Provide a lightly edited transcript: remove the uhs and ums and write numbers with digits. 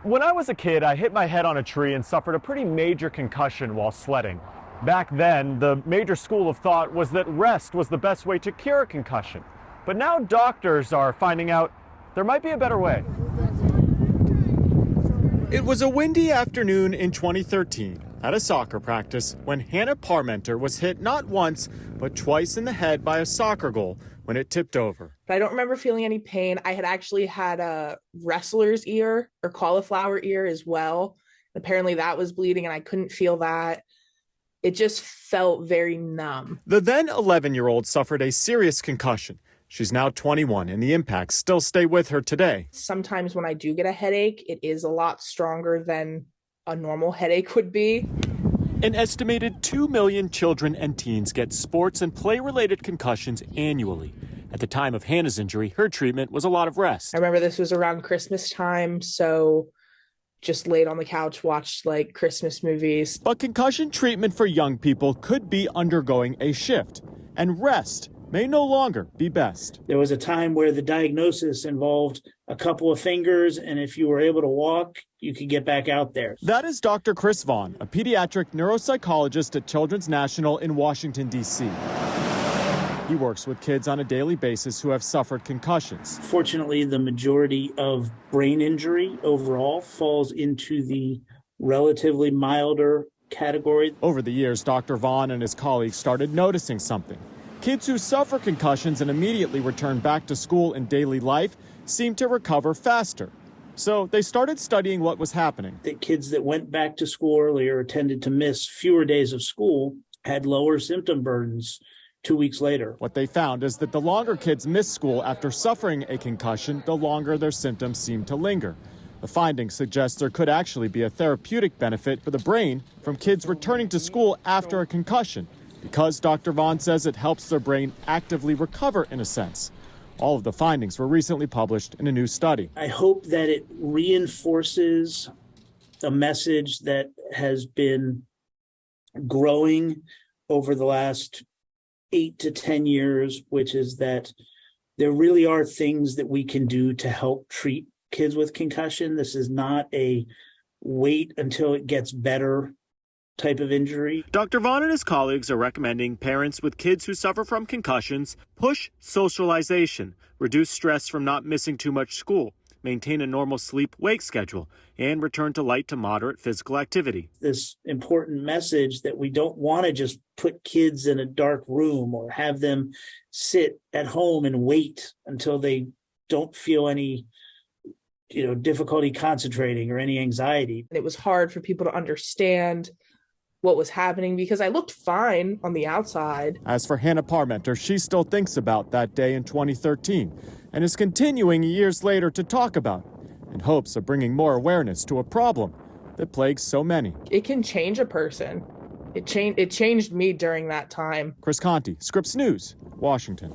When I was a kid, I hit my head on a tree and suffered a pretty major concussion while sledding. Back then, the major school of thought was that rest was the best way to cure a concussion. But now doctors are finding out there might be a better way. It was a windy afternoon in 2013 at a soccer practice when Hannah Parmenter was hit not once, but twice in the head by a soccer goal when it tipped over. But I don't remember feeling any pain. I had actually had a wrestler's ear or cauliflower ear as well. Apparently that was bleeding and I couldn't feel that. It just felt very numb. The then 11-year-old suffered a serious concussion. She's now 21 and the impacts still stay with her today. Sometimes when I do get a headache, it is a lot stronger than a normal headache would be. An estimated 2 million children and teens get sports and play-related concussions annually. At the time of Hannah's injury, her treatment was a lot of rest. I remember this was around Christmas time, so just laid on the couch, watched like Christmas movies. But concussion treatment for young people could be undergoing a shift, and rest may no longer be best. There was a time where the diagnosis involved a couple of fingers, and if you were able to walk, you could get back out there. That is Dr. Chris Vaughn, a pediatric neuropsychologist at Children's National in Washington, D.C. He works with kids on a daily basis who have suffered concussions. Fortunately, the majority of brain injury overall falls into the relatively milder category. Over the years, Dr. Vaughn and his colleagues started noticing something. Kids who suffer concussions and immediately return back to school and daily life seem to recover faster. So they started studying what was happening. The kids that went back to school earlier tended to miss fewer days of school, had lower symptom burdens 2 weeks later. What they found is that the longer kids miss school after suffering a concussion, the longer their symptoms seem to linger. The findings suggest there could actually be a therapeutic benefit for the brain from kids returning to school after a concussion, because Dr. Vaughn says it helps their brain actively recover in a sense. All of the findings were recently published in a new study. I hope that it reinforces a message that has been growing over the last 8 to 10 years, which is that there really are things that we can do to help treat kids with concussion. This is not a wait until it gets better type of injury. Dr. Vaughn and his colleagues are recommending parents with kids who suffer from concussions push socialization, reduce stress from not missing too much school, maintain a normal sleep-wake schedule, and return to light to moderate physical activity. This important message that we don't want to just put kids in a dark room or have them sit at home and wait until they don't feel any difficulty concentrating or any anxiety. It was hard for people to understand what was happening because I looked fine on the outside. As for Hannah Parmenter, she still thinks about that day in 2013 and is continuing years later to talk about it in hopes of bringing more awareness to a problem that plagues so many. It can change a person. It changed me during that time. Chris Conti, Scripps News, Washington.